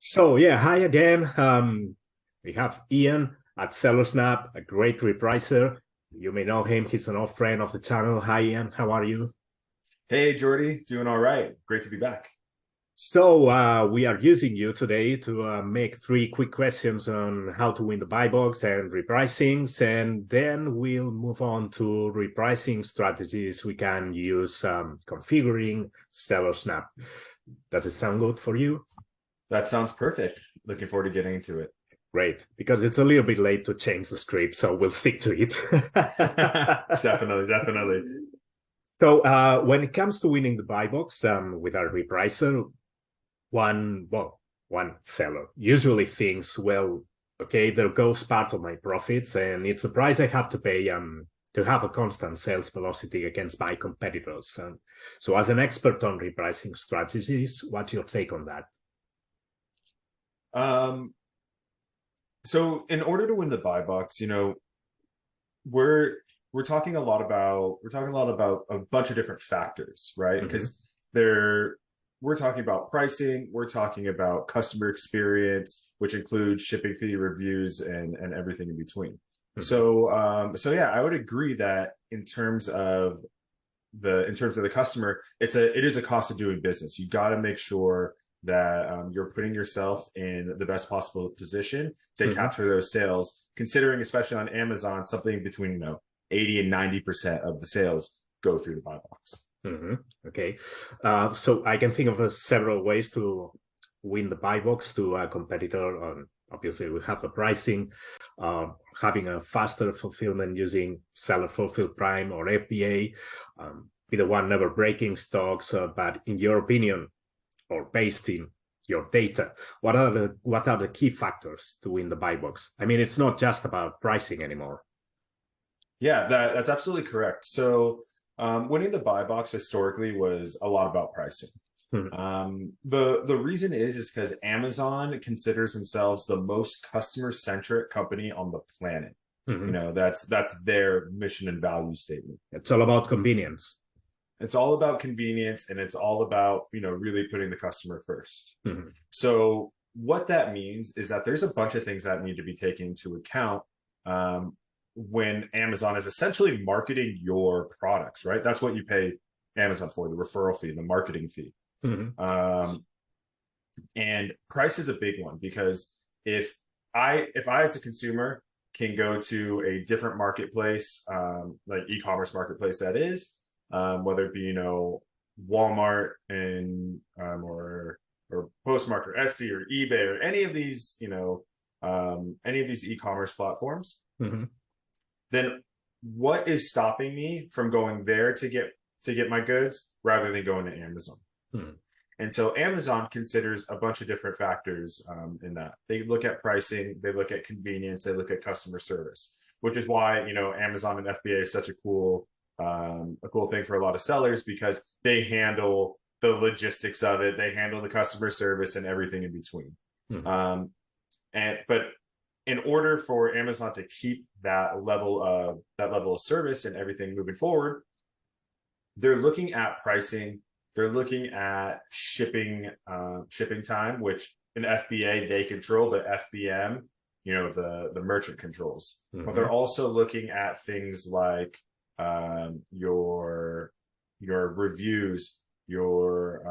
So yeah, hi again. We have Ian at SellerSnap, a great repricer. You may know him. He's an old friend of the channel. Hi Ian, how are you? Hey, Jordy, doing all right. Great to be back. So we are using you today to make three quick questions on how to win the buy box and repricings, and then we'll move on to repricing strategies we can use configuring SellerSnap. Does it sound good for you? That sounds perfect. Looking forward to getting into it. Great, because it's a little bit late to change the script, so we'll stick to it. Definitely, definitely. So when it comes to winning the buy box with our repricer, one seller usually thinks, well, okay, there goes part of my profits, and it's a price I have to pay to have a constant sales velocity against my competitors. So as an expert on repricing strategies, what's your take on that? Um, so in order to win the buy box, we're we're talking a lot about a bunch of different factors, right? Because we're talking about pricing, we're talking about customer experience, which includes shipping fee, reviews, and everything in between. So yeah, I would agree that in terms of the customer, it is a cost of doing business. You got to make sure that you're putting yourself in the best possible position to capture those sales, considering especially on Amazon, something between 80 and 90% of the sales go through the buy box. Okay, so I can think of several ways to win the buy box to a competitor. Obviously, we have the pricing, having a faster fulfillment using Seller Fulfill Prime or FBA, be the one never breaking stocks. But in your opinion, or based in your data, what are the key factors to win the buy box? I mean, it's not just about pricing anymore. Yeah, that's absolutely correct. So winning the buy box historically was a lot about pricing. The reason is because Amazon considers themselves the most customer-centric company on the planet. That's their mission and value statement. It's all about convenience. It's all about convenience, and it's all about really putting the customer first. So what that means is that there's a bunch of things that need to be taken into account when Amazon is essentially marketing your products, right? That's what you pay Amazon for, the referral fee, the marketing fee. And price is a big one, because if I as a consumer can go to a different marketplace, like e-commerce marketplace, that is, whether it be Walmart and or Postmark or Etsy or eBay or any of these e-commerce platforms, then what is stopping me from going there to get my goods rather than going to Amazon? And so Amazon considers a bunch of different factors in that. They look at pricing, they look at convenience, they look at customer service, which is why Amazon and FBA is such a cool thing for a lot of sellers, because they handle the logistics of it, they handle the customer service and everything in between. But in order for Amazon to keep that level of service and everything moving forward, they're looking at pricing. They're looking at shipping time, which in FBA they control, but FBM, the merchant controls. But they're also looking at things like your reviews, your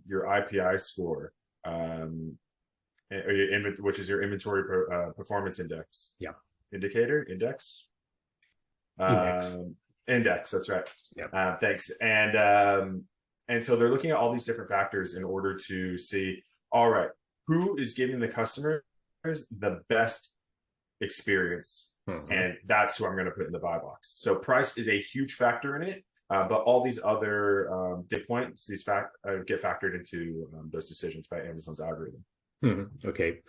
IPI score, which is your inventory performance index. Yeah. Index. Index. That's right. Yeah. Thanks. And so they're looking at all these different factors in order to see, all right, who is giving the customers the best experience, and that's who I'm going to put in the buy box. So price is a huge factor in it, but all these other data points, get factored into those decisions by Amazon's algorithm. Okay.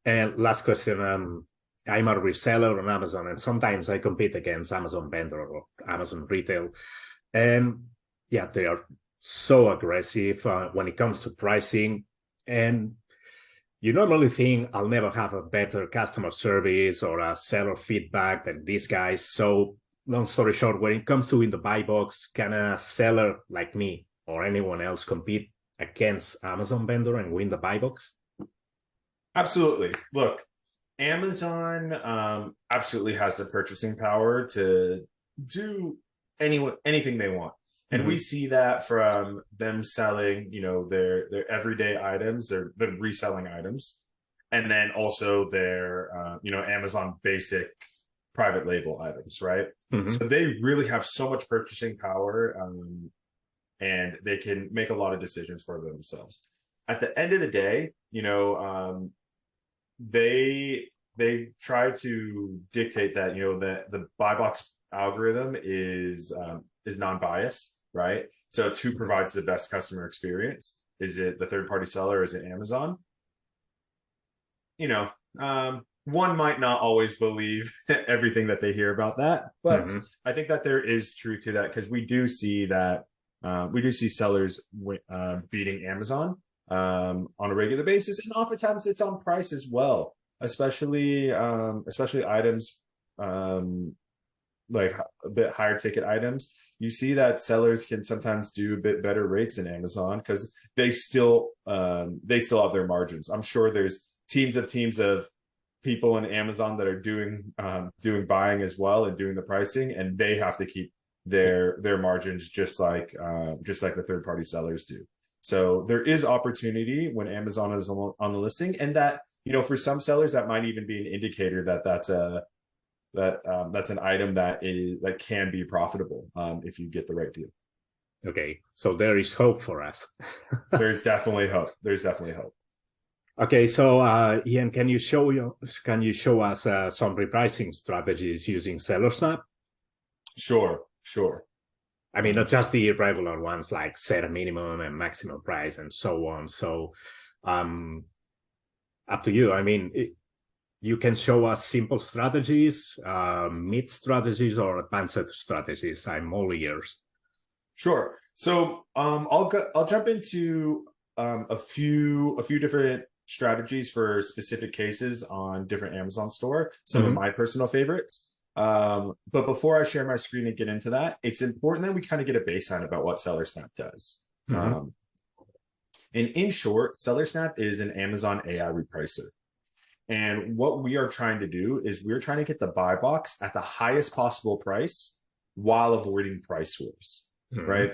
And last question. I'm a reseller on Amazon, and sometimes I compete against Amazon vendor or Amazon retail. And yeah, they are so aggressive when it comes to pricing. And you normally think I'll never have a better customer service or a seller feedback than these guys. So long story short, when it comes to in the buy box, can a seller like me or anyone else compete against Amazon vendor and win the buy box? Absolutely. Look, Amazon absolutely has the purchasing power to do anything they want. And we see that from them selling, their everyday items, their reselling items, and then also their, Amazon basic private label items, right? So they really have so much purchasing power, and they can make a lot of decisions for themselves. At the end of the day, they try to dictate that that the buy box algorithm is non-biased, right? So it's who provides the best customer experience. Is it the third-party seller? Is it Amazon? One might not always believe everything that they hear about that, but I think that there is truth to that, because we do see sellers beating Amazon on a regular basis, and oftentimes it's on price as well, especially items like a bit higher ticket items. You see that sellers can sometimes do a bit better rates than Amazon, because they still have their margins. I'm sure there's teams of people in Amazon that are doing buying as well and doing the pricing, and they have to keep their margins just like the third party sellers do. So there is opportunity when Amazon is on the listing, and that for some sellers that might even be an indicator that that's an item that can be profitable if you get the right deal. Okay, so there is hope for us. There's definitely hope. Okay, so Ian, can you show us some repricing strategies using SellerSnap? Sure. I mean, not just the regular ones like set a minimum and maximum price and so on. So, up to you. I mean, you can show us simple strategies, mid strategies, or advanced strategies. I'm all ears. Sure. So, I'll jump into a few different strategies for specific cases on different Amazon store. Some of my personal favorites. But before I share my screen and get into that, it's important that we kind of get a baseline about what SellerSnap does. And in short, SellerSnap is an Amazon AI repricer. And what we are trying to do is we're trying to get the buy box at the highest possible price while avoiding price wars, right?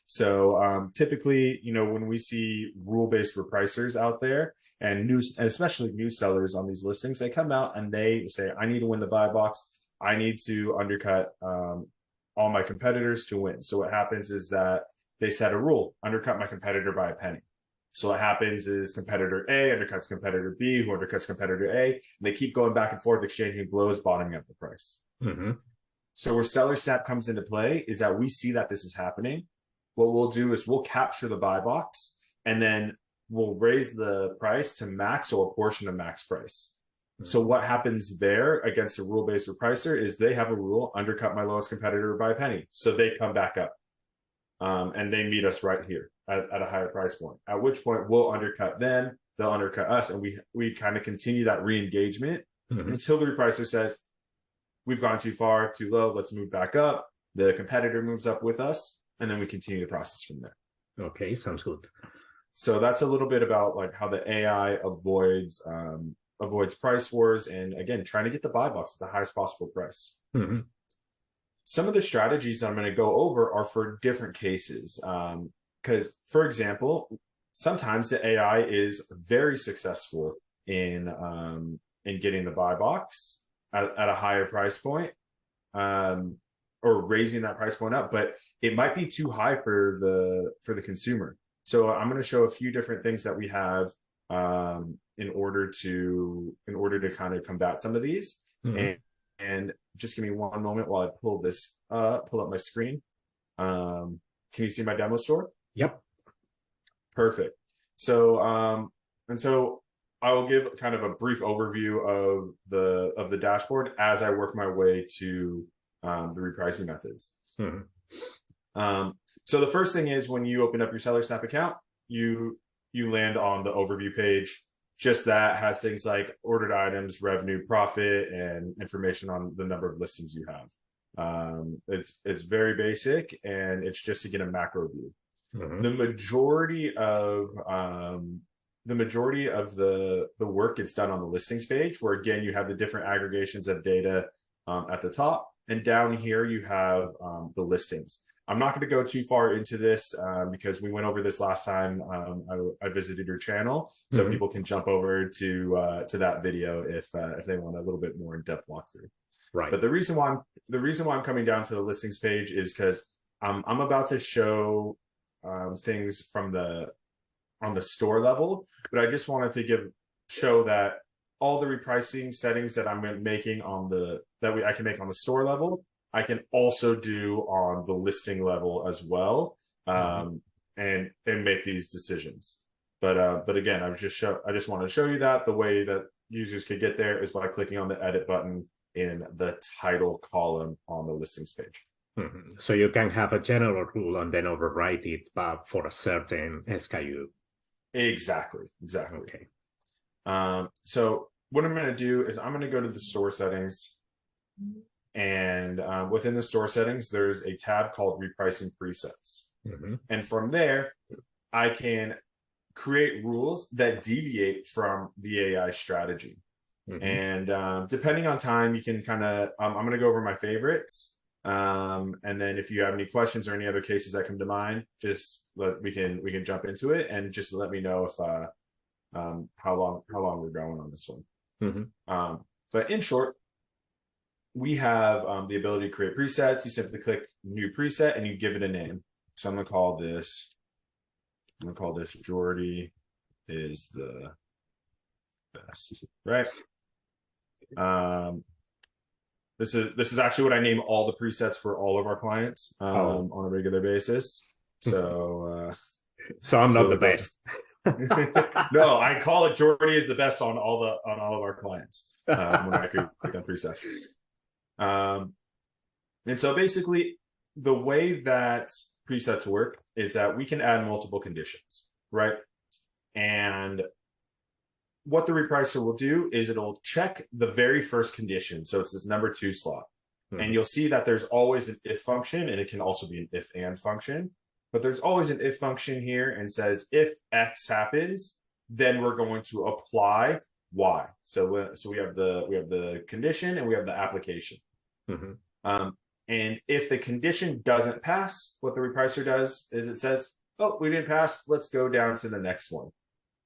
So typically, when we see rule-based repricers out there, and especially new sellers on these listings, they come out and they say, I need to win the buy box. I need to undercut all my competitors to win. So what happens is that they set a rule, undercut my competitor by a penny. So what happens is competitor A undercuts competitor B, who undercuts competitor A, and they keep going back and forth, exchanging blows, bottoming up the price. So where SellerSnap comes into play is that we see that this is happening. What we'll do is we'll capture the buy box, and then we'll raise the price to max or a portion of max price. So what happens there against a rule-based repricer is they have a rule, undercut my lowest competitor by a penny. So they come back up and they meet us right here at a higher price point, at which point we'll undercut them, they'll undercut us, and we kind of continue that re-engagement until the repricer says, we've gone too far, too low, let's move back up. The competitor moves up with us, and then we continue the process from there. Okay, sounds good. So that's a little bit about like how the AI avoids price wars, and again, trying to get the buy box at the highest possible price. Some of the strategies I'm going to go over are for different cases. Because, for example, sometimes the AI is very successful in getting the buy box at a higher price point, or raising that price point up, but it might be too high for the consumer. So I'm going to show a few different things that we have in order to kind of combat some of these. And just give me one moment while I pull up my screen. Can you see my demo store? Yep. Perfect. So so I will give kind of a brief overview of the dashboard as I work my way to the repricing methods. So the first thing is, when you open up your SellerSnap account, you land on the overview page. Just that has things like ordered items, revenue, profit, and information on the number of listings you have. It's very basic, and it's just to get a macro view. The majority of the majority of the work gets done on the listings page, where again you have the different aggregations of data at the top, and down here you have the listings. I'm not going to go too far into this because we went over this last time I visited your channel, so people can jump over to that video if they want a little bit more in-depth walkthrough. Right. But the reason why I'm coming down to the listings page is because I'm about to show things from on the store level, but I just wanted to show that all the repricing settings that I'm making I can make on the store level, I can also do on the listing level as well, and make these decisions. But again, I just want to show you that the way that users could get there is by clicking on the edit button in the title column on the listings page. So you can have a general rule and then overwrite it for a certain SKU. Exactly. Okay. So what I'm going to do is I'm going to go to the store settings, and within the store settings, there's a tab called repricing presets. And from there, I can create rules that deviate from the AI strategy. And depending on time, you can kind of, I'm going to go over my favorites. And then if you have any questions or any other cases that come to mind, just we can jump into it, and just let me know if how long we're going on this one. But in short, we have the ability to create presets. You simply click new preset and you give it a name. So I'm gonna call this Jordy is the best, right? This is actually what I name all the presets for all of our clients on a regular basis. So I'm not the best. No, I call it Jordy is the best on all of our clients when I create them presets. And so basically, the way that presets work is that we can add multiple conditions, right? And what the repricer will do is it'll check the very first condition. So it's this number 2 slot. And you'll see that there's always an if function, and it can also be an if and function. But there's always an if function here, and says if X happens, then we're going to apply Y. So we have the condition and we have the application. And if the condition doesn't pass, what the repricer does is it says, oh, we didn't pass, let's go down to the next one.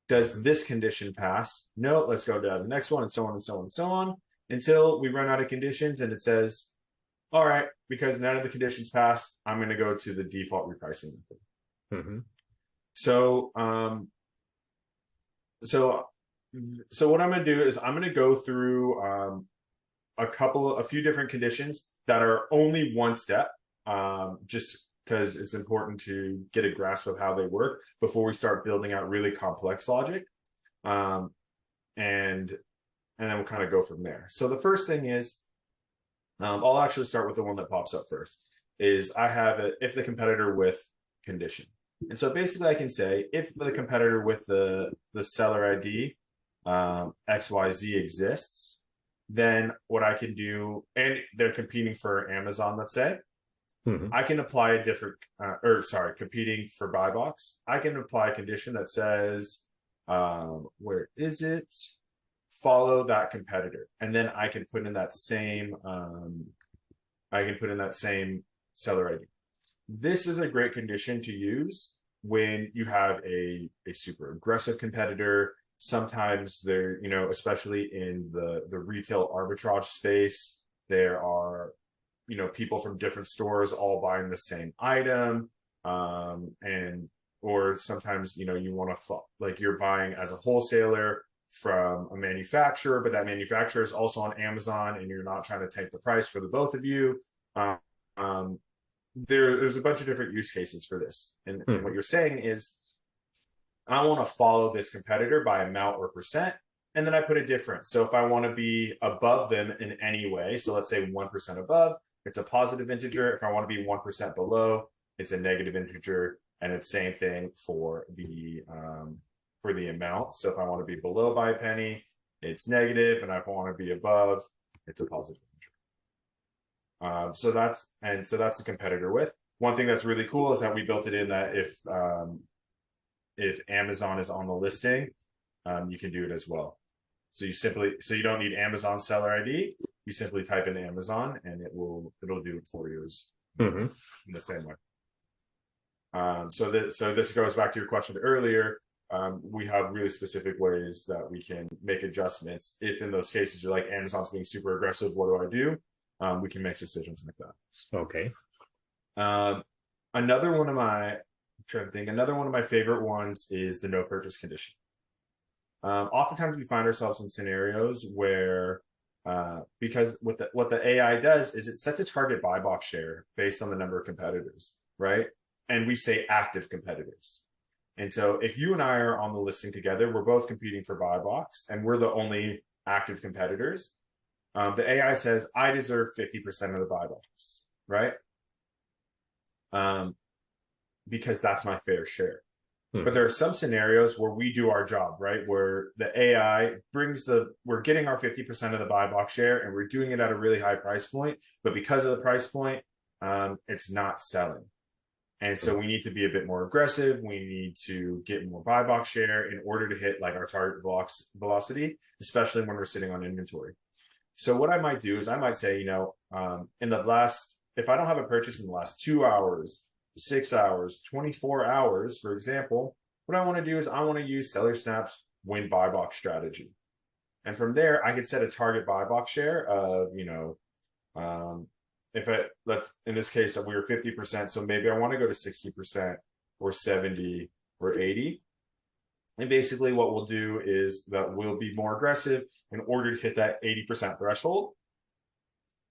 Does this condition pass? No, let's go down to the next one, and so on and so on and so on, until we run out of conditions and it says, all right, because none of the conditions pass, I'm going to go to the default repricing method. So what I'm going to do is I'm going to go through a few different conditions that are only one step, just because it's important to get a grasp of how they work before we start building out really complex logic. And then we'll kind of go from there. So the first thing is, I'll actually start with the one that pops up first, is I have a if the competitor with condition. And so basically I can say if the competitor with the seller ID XYZ exists, then what I can do, and they're competing for Amazon, let's say, I can apply a different, competing for buybox. I can apply a condition that says, where is it? Follow that competitor. And then I can put in that same, seller ID. This is a great condition to use when you have a super aggressive competitor. Sometimes they're, especially in the retail arbitrage space, there are, people from different stores all buying the same item. Or sometimes, you want to, like you're buying as a wholesaler from a manufacturer, but that manufacturer is also on Amazon and you're not trying to tank the price for the both of you. There's a bunch of different use cases for this. And what you're saying is, I want to follow this competitor by amount or percent, and then I put a difference. So if I want to be above them in any way, so let's say 1% above, it's a positive integer. If I want to be 1% below, it's a negative integer, and it's same thing for the amount. So if I want to be below by a penny, it's negative, and if I want to be above, it's a positive integer. So that's the competitor with. One thing that's really cool is that we built it in that if Amazon is on the listing, you can do it as well. So you don't need Amazon seller ID. You simply type in Amazon and it'll do it for you in the same way. So this goes back to your question earlier. We have really specific ways that we can make adjustments. If in those cases you're like, Amazon's being super aggressive, what do I do? We can make decisions like that. Okay. Another one of my favorite ones is the no purchase condition. Oftentimes we find ourselves in scenarios where, because what the AI does is it sets a target buy box share based on the number of competitors, right? And we say active competitors. And so if you and I are on the listing together, we're both competing for buy box and we're the only active competitors. The AI says, I deserve 50% of the buy box, right? Because that's my fair share. But there are some scenarios where we do our job, right? Where the AI we're getting our 50% of the buy box share and we're doing it at a really high price point. But because of the price point, it's not selling. And so we need to be a bit more aggressive. We need to get more buy box share in order to hit like our target velocity, especially when we're sitting on inventory. So what I might do is I might say, if I don't have a purchase in the last 2 hours, 6 hours, 24 hours, for example, what I want to do is I want to use SellerSnap's win buy box strategy. And from there, I could set a target buy box share of, in this case, we were 50%. So maybe I want to go to 60% or 70 or 80. And basically what we'll do is that we'll be more aggressive in order to hit that 80% threshold,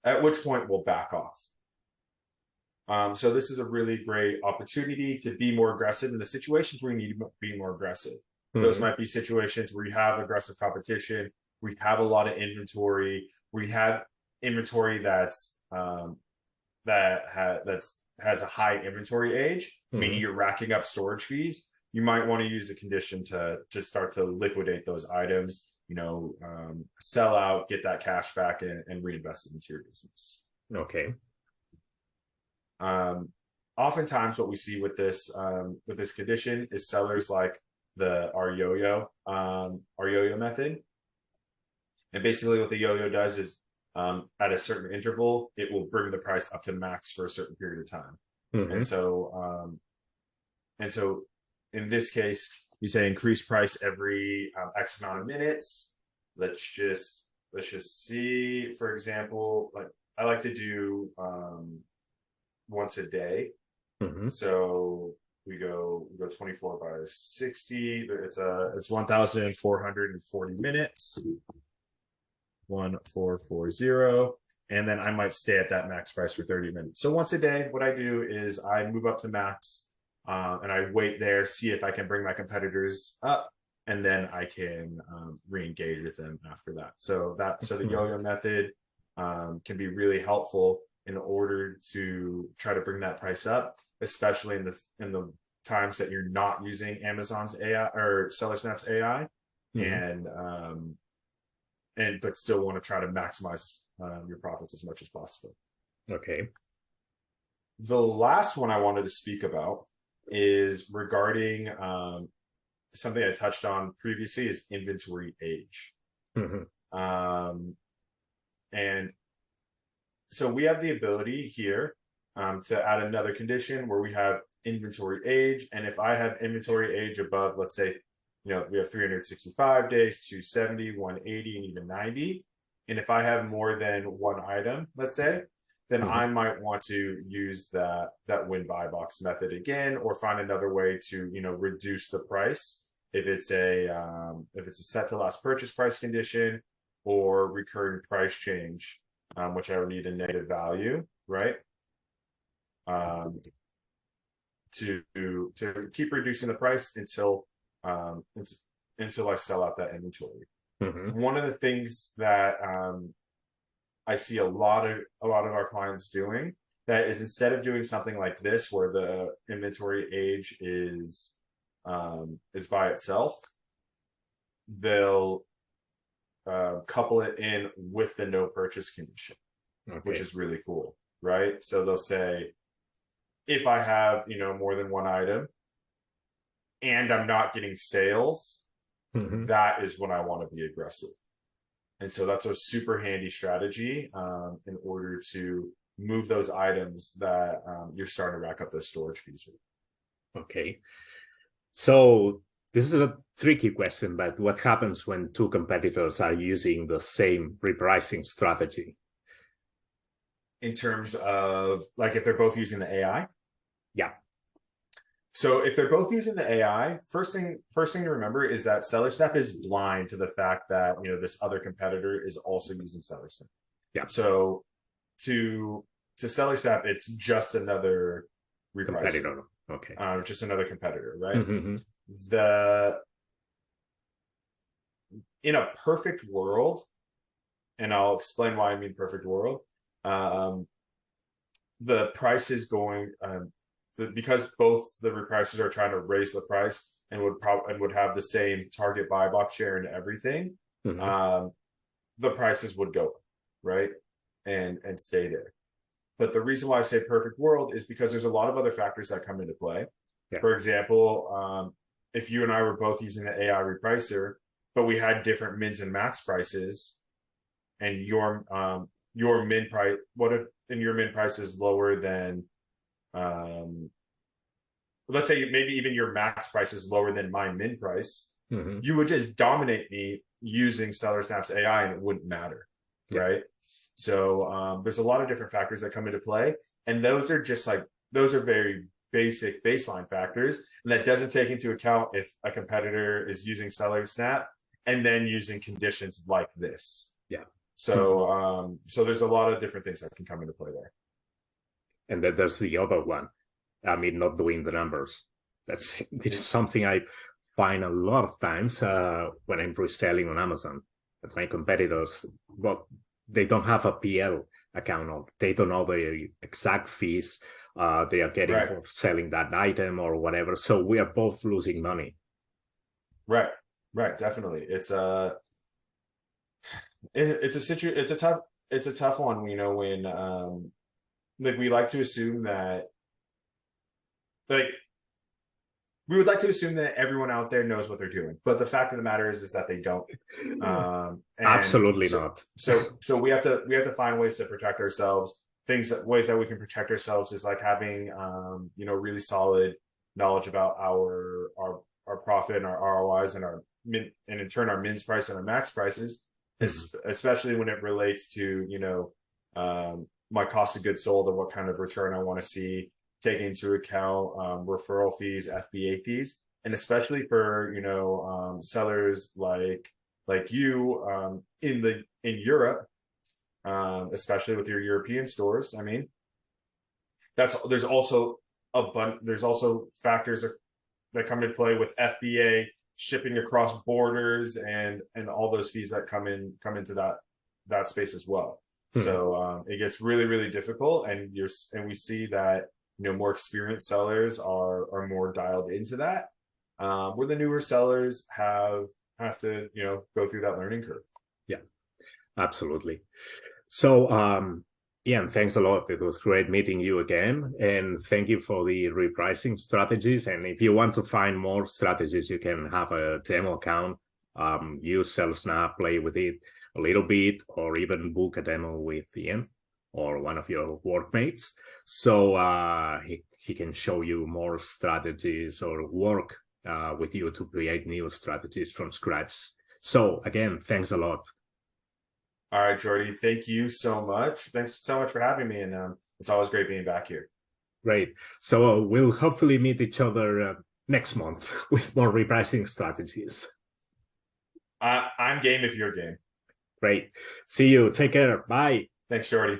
at which point we'll back off. So this is a really great opportunity to be more aggressive in the situations where you need to be more aggressive. Those might be situations where you have aggressive competition, we have a lot of inventory, we have inventory that's has a high inventory age, meaning you're racking up storage fees. You might want to use a condition to start to liquidate those items, sell out, get that cash back and reinvest it into your business. Okay. Oftentimes what we see with this condition is sellers like our yo-yo method. And basically what the yo-yo does is at a certain interval, it will bring the price up to max for a certain period of time. And so in this case, you say increase price every X amount of minutes. Let's just see, for example, like I like to do once a day. So we go 24 by 60. It's 1,440 minutes. 1440, and then I might stay at that max price for 30 minutes. So once a day, what I do is I move up to max, and I wait there, see if I can bring my competitors up, and then I can re-engage with them after that. So the yo-yo method can be really helpful in order to try to bring that price up, especially in the times that you're not using Amazon's AI or SellerSnap's AI, but still want to try to maximize your profits as much as possible. Okay. The last one I wanted to speak about is regarding something I touched on previously is inventory age. And so we have the ability here to add another condition where we have inventory age. And if I have inventory age above, let's say, we have 365 days, 270, 180, and even 90. And if I have more than one item, let's say, then I might want to use that win buy box method again, or find another way to, reduce the price. If it's a set to last purchase price condition or recurring price change, which I would need a negative value, right? To keep reducing the price until I sell out that inventory. One of the things that I see a lot of our clients doing that is, instead of doing something like this where the inventory age is by itself, they'll couple it in with the no purchase condition, which is really cool, right? So they'll say, if I have more than one item and I'm not getting sales, that is when I want to be aggressive. And so that's a super handy strategy in order to move those items that you're starting to rack up those storage fees with. Okay. So this is a tricky question, but what happens when two competitors are using the same repricing strategy? In terms of, like, if they're both using the AI? Yeah. So if they're both using the AI, first thing to remember is that SellerSnap is blind to the fact that, you know, this other competitor is also using SellerSnap. Yeah. So to SellerSnap, it's just another repricer. Competitor. Okay. Just another competitor, right? Mm-hmm. In a perfect world, and I'll explain why I mean perfect world, the price is going because both the repricers are trying to raise the price and would have the same target buy box share and everything. The prices would go up, right, and stay there. But the reason why I say perfect world is because there's a lot of other factors that come into play. Yeah. For example, if you and I were both using the AI repricer, but we had different mins and max prices, and your min price, your min price is lower than, let's say maybe even your max price is lower than my min price, you would just dominate me using SellerSnap's AI and it wouldn't matter, right? So there's a lot of different factors that come into play, and those are very basic baseline factors, and that doesn't take into account if a competitor is using SellerSnap and then using conditions like this. Yeah. So so there's a lot of different things that can come into play there. And then there's the other one. I mean, not doing the numbers. This is something I find a lot of times when I'm reselling on Amazon. That my competitors, well, they don't have a PL account, or they don't know the exact fees they are getting for selling that item or whatever. So we are both losing money. Right, definitely. It's a tough one. You know, when like we like to assume that, like, we would like to assume that everyone out there knows what they're doing, but the fact of the matter is that they don't. Absolutely not. So we have to find ways to protect ourselves. Ways that we can protect ourselves is like having you know, really solid knowledge about our profit and our ROIs and and in turn our mins price and our max prices, especially when it relates to, you know, my cost of goods sold and what kind of return I want to see, taking into account referral fees, FBA fees, and especially for, you know, sellers like you in Europe, especially with your European stores. I mean, there's also factors that come into play with FBA, shipping across borders, and all those fees that come into that space as well. So it gets really, really difficult, and we see that, you know, more experienced sellers are more dialed into that, where the newer sellers have to, you know, go through that learning curve. Yeah, absolutely. So Ian, thanks a lot. It was great meeting you again, and thank you for the repricing strategies. And if you want to find more strategies, you can have a demo account, use SellerSnap, play with it a little bit, or even book a demo with Ian or one of your workmates. So he can show you more strategies or work with you to create new strategies from scratch. So again, thanks a lot. All right, Jordy, thank you so much. Thanks so much for having me, and it's always great being back here. Great. So we'll hopefully meet each other next month with more repricing strategies. I'm game if you're game. Great. See you. Take care. Bye. Thanks, Jordy.